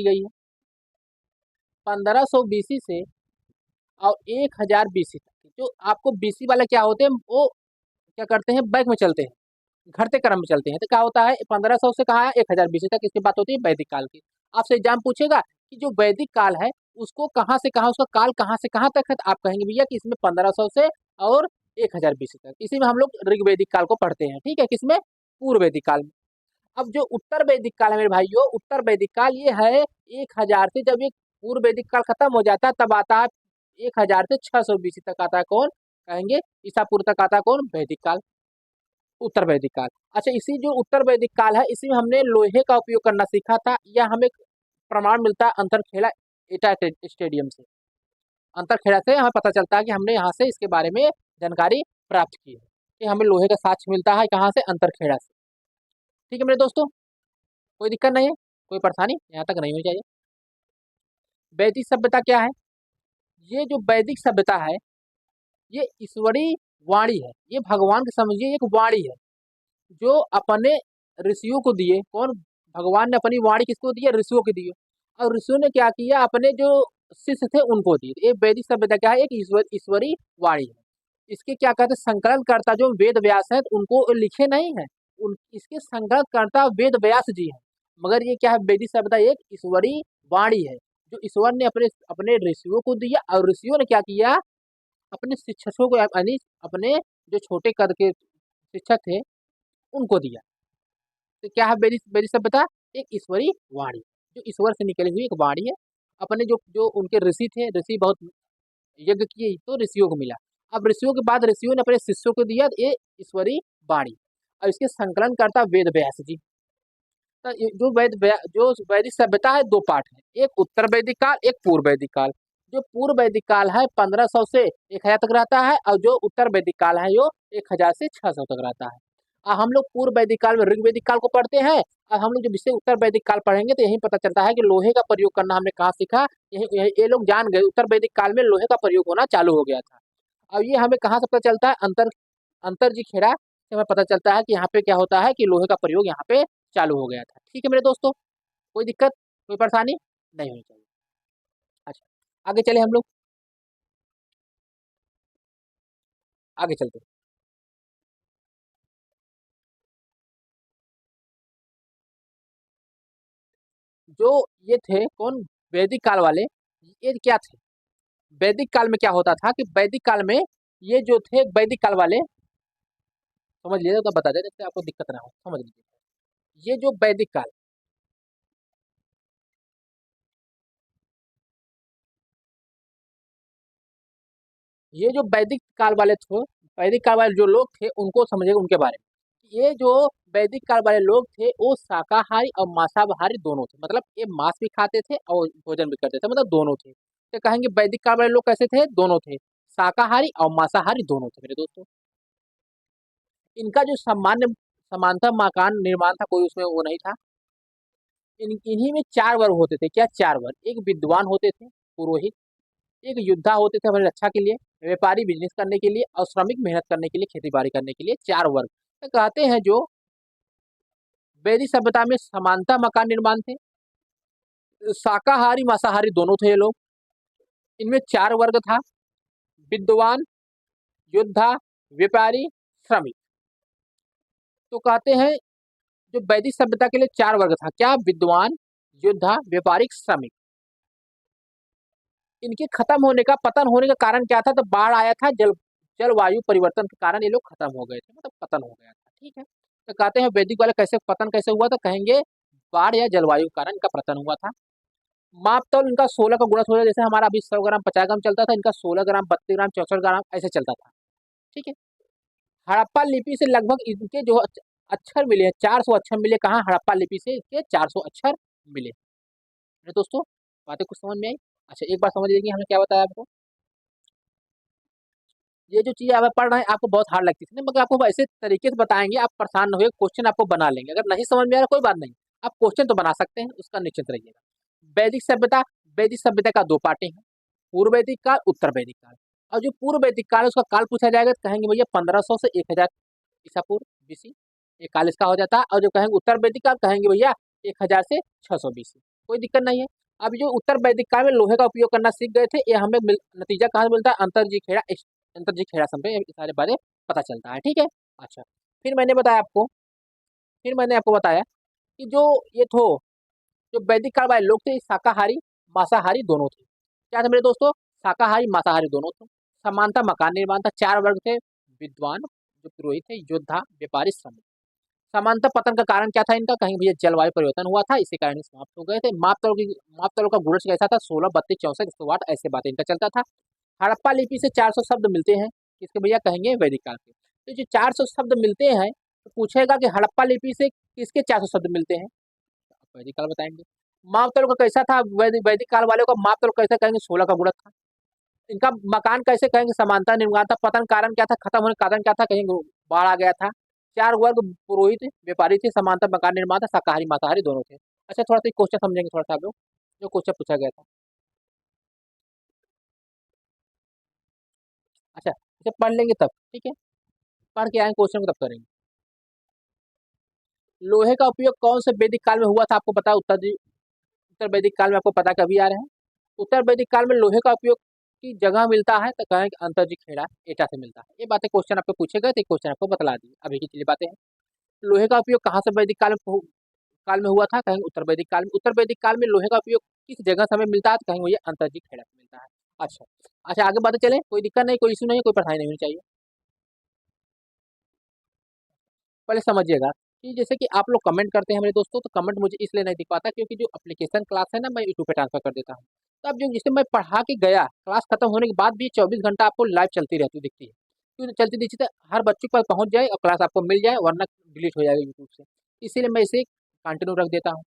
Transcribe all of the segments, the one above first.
की गई है 1500 बीसी से और 1000 बीसी तक। जो आपको बीसी वाले क्या होते हैं, वो क्या करते हैं, बैक में चलते हैं, घटते क्रम में चलते हैं। तो क्या होता है 1500 से कहा 1000 बीसी तक, इसकी बात होती है वैदिक काल की। आपसे एग्जाम पूछेगा कि जो वैदिक काल है उसको कहाँ से कहाँ, उसका काल कहाँ से कहाँ तक है, तो आप कहेंगे भैया कि इसमें 1500 से और 1000 बीसी तक। इसी में हम लोग ऋग्वेदिक काल को पढ़ते हैं, ठीक है, किसमें, पूर्व वैदिक काल में। अब जो उत्तर वैदिक काल है मेरे भाइयों, उत्तर वैदिक काल ये है 1000 से, जब ये पूर्व वैदिक काल खत्म हो जाता है तब आता है 1000 से 600 बीसी तक आता है कौन, कहेंगे ईसा पूर्व तक आता है कौन, वैदिक काल, उत्तर वैदिक काल। अच्छा, इसी जो उत्तर वैदिक काल है इसी में हमने लोहे का उपयोग करना सीखा था, या हमें प्रमाण मिलता है अंतरखेड़ा एटा स्टेडियम से। अंतरखेड़ा से हमें पता चलता है कि हमने यहाँ से इसके बारे में जानकारी प्राप्त की है, कि हमें लोहे का साक्ष्य मिलता है कहाँ से, अंतरखेड़ा से। ठीक है मेरे दोस्तों, कोई दिक्कत नहीं है, कोई परेशानी यहाँ तक नहीं होनी चाहिए। वैदिक सभ्यता क्या है, ये जो वैदिक सभ्यता है ये ईश्वरीय वाणी है, ये भगवान के समझिए एक वाणी है जो अपने ऋषियों को दिए। कौन, भगवान ने अपनी वाणी किसको दी है, ऋषियों को दी है। और ऋषियों ने क्या किया, अपने जो शिष्य थे उनको दिए। ये वैदिक सभ्यता क्या है, एक ईश्वरीय वाणी है। इसके क्या कहते हैं, संकलन करता जो वेद व्यास है, उनको लिखे नहीं है, उन इसके संकलन करता वेद व्यास जी है। मगर ये क्या है, वैदिक सभ्यता एक ईश्वरीय वाणी है जो ईश्वर ने अपने अपने ऋषियों को दिया, और ऋषियों ने क्या किया, अपने शिक्षकों को, यानी अपने जो छोटे कद के शिक्षक थे उनको दिया। तो क्या है वैदिक वैदिक सभ्यता, एक ईश्वरीय वाणी, जो ईश्वर से निकली हुई एक वाणी है। अपने जो जो उनके ऋषि थे, ऋषि बहुत यज्ञ किए तो ऋषियों को मिला। अब ऋषियों के बाद ऋषियों ने अपने शिष्यों को दिया, ये ईश्वरीय वाणी। और इसके संकलन करता वेद व्यास जी। तो जो जो वैदिक सभ्यता है दो पार्ट है, एक उत्तर वैदिक काल, एक पूर्व वैदिक काल। जो पूर्व वैदिक काल है 1500 से 1000 तक रहता है, और जो उत्तर वैदिक काल है वो 1000 से 600 तक रहता है। हम लोग पूर्व वैदिक काल में ऋग्वेदिक काल को पढ़ते हैं, और हम लोग जब इससे उत्तर वैदिक काल पढ़ेंगे तो यही पता चलता है कि लोहे का प्रयोग करना हमने कहाँ सीखा। ये लोग जान गए उत्तर वैदिक काल में लोहे का प्रयोग होना चालू हो गया था। अब ये हमें कहाँ से पता चलता है, अंतर जी खेड़ा से हमें पता चलता है कि यहाँ पे क्या होता है कि लोहे का प्रयोग यहाँ पे चालू हो गया था। ठीक है मेरे दोस्तों, कोई दिक्कत, कोई परेशानी नहीं होनी चाहिए। अच्छा, आगे चले हम लोग, आगे चलते हैं। जो ये थे कौन, वैदिक काल वाले, ये क्या थे, वैदिक काल में क्या होता था कि वैदिक काल में ये जो थे वैदिक काल वाले, समझ लीजिए तो बता दें जिससे आपको दिक्कत ना हो, समझ लीजिए। ये जो वैदिक काल, ये जो वैदिक काल वाले थे, वैदिक काल वाले जो लोग थे उनको समझिए उनके बारे में। ये जो वैदिक काल वाले लोग थे वो शाकाहारी और मांसाहारी दोनों थे, मतलब ये मांस भी खाते थे और भोजन भी करते थे, मतलब दोनों थे। तो कहेंगे वैदिक काल वाले लोग कैसे थे, दोनों थे, शाकाहारी और मांसाहारी दोनों थे मेरे दोस्तों। इनका जो सामान्य समानता मकान निर्माण था कोई उसमें वो नहीं था। इन्हीं में चार वर्ग होते थे, क्या चार वर्ग, एक विद्वान होते थे पुरोहित, एक योद्धा होते थे अपनी रक्षा के लिए, व्यापारी बिजनेस करने के लिए, और श्रमिक मेहनत करने के लिए, खेती बाड़ी करने के लिए, चार वर्ग। तो कहते हैं जो वैदिक सभ्यता में समानता मकान निर्माण थे, शाकाहारी मांसाहारी दोनों थे ये लोग। इनमें चार वर्ग था, विद्वान, योद्धा, व्यापारी, श्रमिक। तो कहते हैं जो वैदिक सभ्यता के लिए चार वर्ग था, क्या, विद्वान, योद्धा, व्यापारिक, श्रमिक। इनके खत्म होने का, पतन होने का कारण क्या था, तो बाढ़ आया था, जलवायु परिवर्तन के कारण ये लोग खत्म हो गए थे, मतलब पतन हो गया था। ठीक है, तो कहते हैं वैदिक वाले कैसे पतन कैसे हुआ, तो कहेंगे बाढ़ या जलवायु के कारण इनका पतन हुआ था। मापतौल इनका 16 का गुणा 16, जैसे हमारा अभी 100 ग्राम 50 ग्राम चलता था, इनका 16 ग्राम 32 ग्राम 64 ग्राम ऐसे चलता था। ठीक है, हड़प्पा लिपि से लगभग इनके जो अक्षर मिले हैं 400 अक्षर मिले, कहाँ, हड़प्पा लिपि से इसके 400 अक्षर मिले। मेरे दोस्तों बातें कुछ समझ में आई। अच्छा, एक बार समझ लीजिए हमने क्या बताया आपको। ये जो चीज़ आप पढ़ रहे हैं आपको बहुत हार्ड लगती थी, मगर आपको ऐसे तरीके से बताएंगे आप परेशान न होइए, क्वेश्चन आपको बना लेंगे। अगर नहीं समझ में आ रहा कोई बात नहीं, आप क्वेश्चन तो बना सकते हैं, उसका निश्चिंत रहिएगा। वैदिक सभ्यता, वैदिक सभ्यता का दो पार्टे हैं, पूर्व वैदिक काल, उत्तर वैदिक काल। और जो पूर्व वैदिक काल है उसका काल पूछा जाएगा तो कहेंगे भैया 1500 से 1000 ईसा पूर्व बीसी, ये काल इसका हो जाता है। और जो कहेंगे उत्तर वैदिक काल, कहेंगे भैया 1000 से 600 बीसी। कोई दिक्कत नहीं है। अब जो उत्तर वैदिक काल में लोहे का उपयोग करना सीख गए थे, ये हमें नतीजा कहाँ से मिलता है, अंतर्जी खेड़ा समझे, ये सारे बातें पता चलता है, ठीक है। अच्छा, फिर मैंने बताया आपको फिर मैंने आपको बताया कि जो ये थो जो वैदिक काल वाले लोग थे, शाकाहारी मांसाहारी दोनों थे। क्या थे मेरे दोस्तों, शाकाहारी मांसाहारी दोनों थे। समानता मकान निर्माण था, चार वर्ग थे, विद्वान जो पुरोहित थे, योद्धा, व्यापारी, श्रमिक। समानता पतन का कारण क्या था इनका, कहीं भैया जलवायु परिवर्तन हुआ था, इसी कारण समाप्त हो गए थे। मापतलों का गुणज कैसा था, 16, 32, 64, 108, ऐसे बातें इनका चलता था। हड़प्पा लिपि से 400 शब्द मिलते हैं, किसके भैया कहेंगे, वैदिक काल के। तो जो 400 शब्द मिलते हैं, तो पूछेगा कि हड़प्पा लिपि से किसके 400 शब्द मिलते हैं, वैदिक काल बताएंगे। मापतल का कैसा था, वैदिक काल वाले का मापतल कैसे कहेंगे, 16 का गुणक था। इनका मकान कैसे कहेंगे, समानता निर्माण था। पतन कारण क्या था, खत्म होने का कारण क्या था, कहेंगे बाढ़ आ गया था। चार वर्ग पुरोहित व्यापारी थे, समानता मकान निर्माण था, शाकाहारी मांसाहारी दोनों थे। अच्छा, थोड़ा सा क्वेश्चन समझेंगे थोड़ा सा आप लोग, जो क्वेश्चन पूछा गया था। अच्छा, इसे पढ़ लेंगे तब, ठीक है, पढ़ के आएंगे क्वेश्चन को तब करेंगे। लोहे का उपयोग कौन से वैदिक काल में हुआ था, आपको पता है, उत्तर वैदिक काल में, आपको पता कभी आ रहे हैं। उत्तर वैदिक काल में लोहे का उपयोग की जगह मिलता है, तो कहें कि अंतर्जी खेड़ा एटा से मिलता है। ये बातें क्वेश्चन आपको पूछे गए थे, क्वेश्चन आपको बतला दी, अभी की चली बातें हैं। लोहे का उपयोग कहाँ से वैदिक काल में हुआ था, कहेंगे उत्तर वैदिक काल में। उत्तर वैदिक काल में लोहे का उपयोग किस जगह से हमें मिलता है, तो कहेंगे ये अंतर्जी खेड़ा से मिलता है। अच्छा, अच्छा, आगे बातें चले, कोई दिक्कत नहीं, कोई इशू नहीं, कोई परेशानी नहीं होनी चाहिए। पहले समझिएगा कि जैसे कि आप लोग कमेंट करते हैं मेरे दोस्तों, तो कमेंट मुझे इसलिए नहीं दिख पाता क्योंकि जो एप्लीकेशन क्लास है ना, मैं यूट्यूब पे ट्रांसफर कर देता हूँ। तो अब जो जिसे मैं पढ़ा के गया, क्लास खत्म होने के बाद भी 24 घंटा आपको लाइव चलती रहती दिखती है, क्यों चलती दिखती है, हर बच्चे के पास पहुंच जाए और क्लास आपको मिल जाए, वरना डिलीट हो जाएगा यूट्यूब से। इसीलिए मैं इसे कंटिन्यू रख देता हूँ।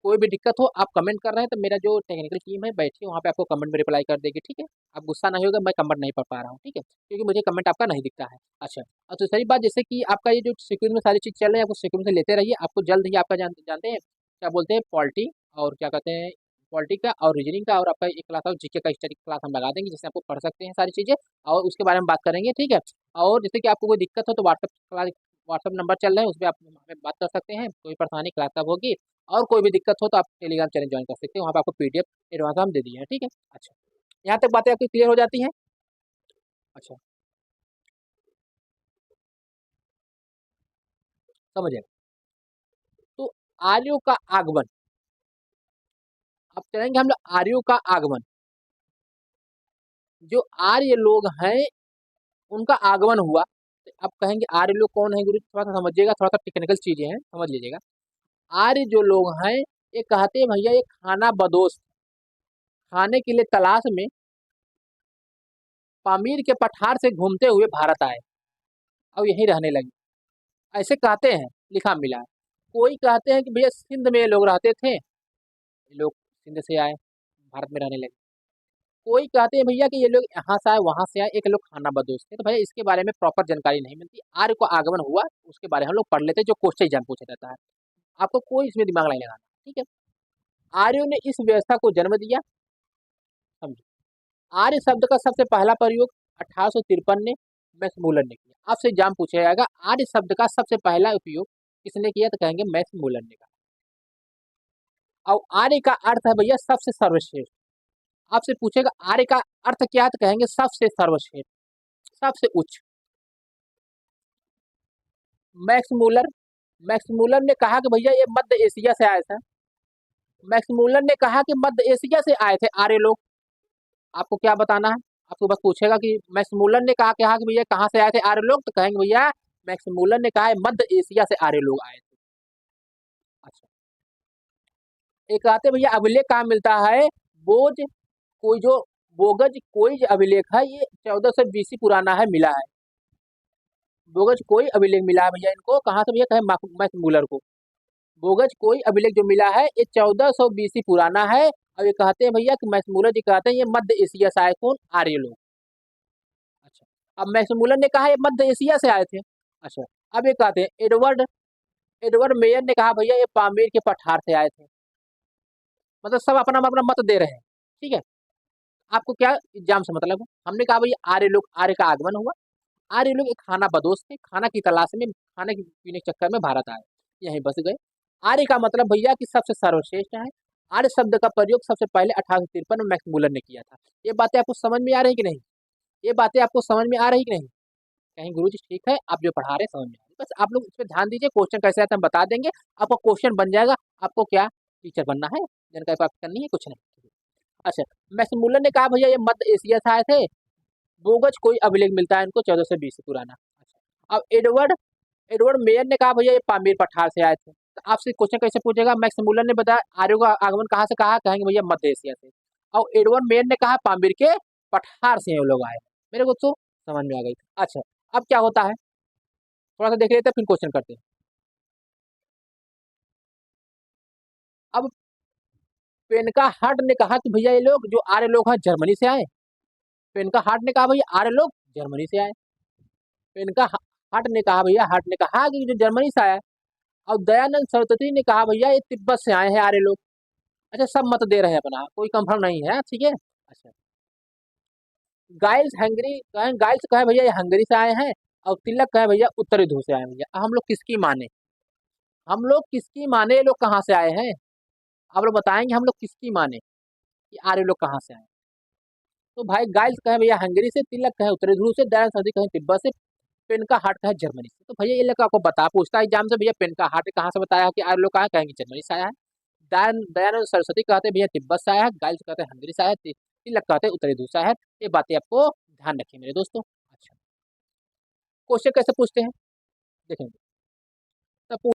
कोई भी दिक्कत हो, आप कमेंट कर रहे हैं तो मेरा जो टेक्निकल टीम है बैठी है वहाँ पे आपको कमेंट में रिप्लाई कर देगी, ठीक है। आप गुस्सा नहीं होगा, मैं कमेंट नहीं पढ़ पा रहा हूँ, ठीक है, क्योंकि मुझे कमेंट आपका नहीं दिखता है। अच्छा, और दूसरी बात, जैसे कि आपका ये जो सीक्वेंस में सारी चीज़ चल रही है, आपको सीक्वेंस में लेते रहिए, आपको जल्द ही आपका जानते हैं क्या बोलते हैं, पॉलिटी और क्या कहते हैं, पॉलिटी का और रीजनिंग का, और आपका एक क्लास और जीके का स्टडी क्लास हम लगा देंगे, जिससे आपको पढ़ सकते हैं सारी चीज़ें, और उसके बारे में बात करेंगे, ठीक है। और जैसे कि आपको कोई दिक्कत हो तो व्हाट्सअप नंबर चल रहे हैं, उस पर आप हमें बात कर सकते हैं, कोई परेशानी क्लास तक होगी। और कोई भी दिक्कत हो तो आप टेलीग्राम चैनल ज्वाइन कर सकते हैं, वहाँ पे आपको पीडीएफ एडवांस हम दे दिए हैं, ठीक है। अच्छा, यहाँ तक बातें आपकी क्लियर हो जाती हैं। अच्छा, समझिए, तो आर्यों का आगमन, अब चलेंगे हम लोग आर्यों का आगमन। जो आर्य लोग हैं उनका आगमन हुआ, तो अब कहेंगे आर्य लोग कौन है गुरु, थोड़ा सा समझिएगा, थोड़ा सा टेक्निकल चीजें हैं, समझ लीजिएगा। आर्य जो लोग हैं, ये कहते हैं भैया ये खाना बदोश, खाने के लिए तलाश में पामीर के पठार से घूमते हुए भारत आए और यहीं रहने लगे, ऐसे कहते हैं, लिखा मिला है। कोई कहते हैं कि भैया सिंध में ये लोग रहते थे, ये लोग सिंध से आए, भारत में रहने लगे। कोई कहते हैं भैया कि ये लोग यहाँ से आए वहां से आए, एक लोग खाना बदोश थे। तो भैया इसके बारे में प्रॉपर जानकारी नहीं मिलती। आर्य को आगमन हुआ उसके बारे में हम लोग पढ़ लेते हैं, जो क्वेश्चन एग्जाम पूछा जाता है, आपको कोई इसमें दिमाग नहीं लगाना, ठीक है। आर्यों ने इस व्यवस्था को जन्म दिया, समझो। आर्य शब्द का सबसे पहला प्रयोग 1853 में मैक्समूलर ने किया। आपसे एग्जाम पूछा जाएगा आर्य शब्द का सबसे पहला उपयोग किसने किया, तो कहेंगे मैक्समूलर ने कहा। और आर्य का अर्थ है भैया सबसे सर्वश्रेष्ठ। आपसे पूछेगा आर्य का अर्थ क्या है, तो कहेंगे सबसे सर्वश्रेष्ठ, सबसे उच्च। मैक्समूलर मैक्समूलर ने कहा कि भैया ये मध्य एशिया से आए थे। मैक्समूलर ने कहा कि मध्य एशिया से आए थे आर्य लोग। आपको क्या बताना है, आपको बस पूछेगा कि मैक्समूलर ने कहा कि भैया कहाँ से आए थे आर्य लोग, तो कहेंगे भैया मैक्समूलर ने कहा है मध्य एशिया से आर्य लोग आए थे। अच्छा, एक कहते भैया अभिलेख कहाँ मिलता है, बोझ कोई जो बोगज कोई जो अभिलेख है ये 1400 BC पुराना है, मिला है। बोगज कोई अभिलेख मिला है भैया इनको, कहाँ से भैया, कहे मैक्समूलर को। बोगज कोई अभिलेख जो मिला है ये 1400 BC पुराना है। और ये कहते हैं भैया कि मैक्समूलर जी कहते हैं ये मध्य एशिया से आए, कौन, आर्य लोग। अच्छा, अब मैक्समूलर ने कहा ये मध्य एशिया से आए थे। अच्छा, अब ये कहते हैं एडवर्ड एडवर्ड मेयर ने कहा भैया ये पामीर के पठार से आए थे। मतलब सब अपना अपना मत दे रहे हैं, ठीक है। आपको क्या एग्जाम से मतलब है, हमने कहा भैया आर्य का आगमन हुआ। आर्य लोग एक खाना बदोश थे, खाना की तलाश में, खाने के पीने के चक्कर में भारत आए, यहीं बस गए। आर्य का मतलब भैया कि सबसे सर्वश्रेष्ठ है। आर्य शब्द का प्रयोग सबसे पहले 1853 में मैक्समुलर ने किया था। ये बातें आपको समझ में आ रही कि नहीं? ये बातें आपको समझ में आ रही कि नहीं? कहीं गुरुजी ठीक है, आप जो पढ़ा रहे हैं समझ में आ रही है। बस आप लोग इस पे ध्यान दीजिए, क्वेश्चन कैसे आता है हम बता देंगे, आपका क्वेश्चन बन जाएगा। आपको क्या टीचर बनना है, जानकारी प्राप्त करनी है, कुछ नहीं। अच्छा, मैक्समुलर ने कहा भैया ये मध्य एशिया से आए थे, बोगस कोई अभिलेख मिलता है इनको 1420 से पुराना। अच्छा, अब एडवर्ड एडवर्ड मेयर ने कहा भैया ये पामीर पठार से आए थे। तो आपसे क्वेश्चन कैसे पूछेगा? मैक्समुलर ने बताया आर्यों का आगमन कहाँ से कहा, कहेंगे भैया मध्य एशिया से। और एडवर्ड मेयर ने कहा पामीर के पठार से ये लोग आए। मेरे को तो समझ में आ गई। अच्छा, अब क्या होता है थोड़ा सा देख लेते हैं, फिर क्वेश्चन करते हैं। अब पेनका हार्ट ने कहा कि भैया ये लोग जो आर्य लोग हैं जर्मनी से आए। पेनका हार्ट ने कहा भैया आर्य लोग जर्मनी से आए। पेनका हार्ट ने कहा भैया, हार्ट ने कहा कि जो जर्मनी से आया। और दयानंद सरस्वती ने कहा भैया ये तिब्बत से आए हैं आर्य लोग। अच्छा, सब मत दे रहे हैं अपना, कोई कंफर्म नहीं है, ठीक है। अच्छा, गाइल्स हंगरी कहें, गाइल्स कहे भैया ये हंगरी से आए हैं। और तिलक कहे भैया उत्तरी ध्रुव से आए हैं। भैया हम लोग किसकी माने? हम लोग किसकी माने? ये लोग कहाँ से आए हैं? आप लोग बताएंगे हम लोग किसकी माने कि आर्य लोग कहाँ से आए? तो भाई गाइल्स कहे भैया हंगरी से, तिलक कहे उत्तरी ध्रुव से, दयानंद सरस्वती कहे तिब्बत से, पेन का हार्ट कहे जर्मनी से। तो भैया ये लोग आपको बता पूछता है एग्जाम से, भैया पेन का हार्ट कहाँ से बताया कि आर्य लोग कहाँ कहेंगे जर्मनी से आया है। दयानंद सरस्वती कहते हैं भैया तिब्बत से आया है। गाइल्स कहते हैं हंगरी से आया है। तिलक कहते हैं उत्तरी ध्रुव से आया है। ये बातें आपको ध्यान रखिए मेरे दोस्तों। अच्छा, क्वेश्चन कैसे पूछते हैं देखेंगे। तो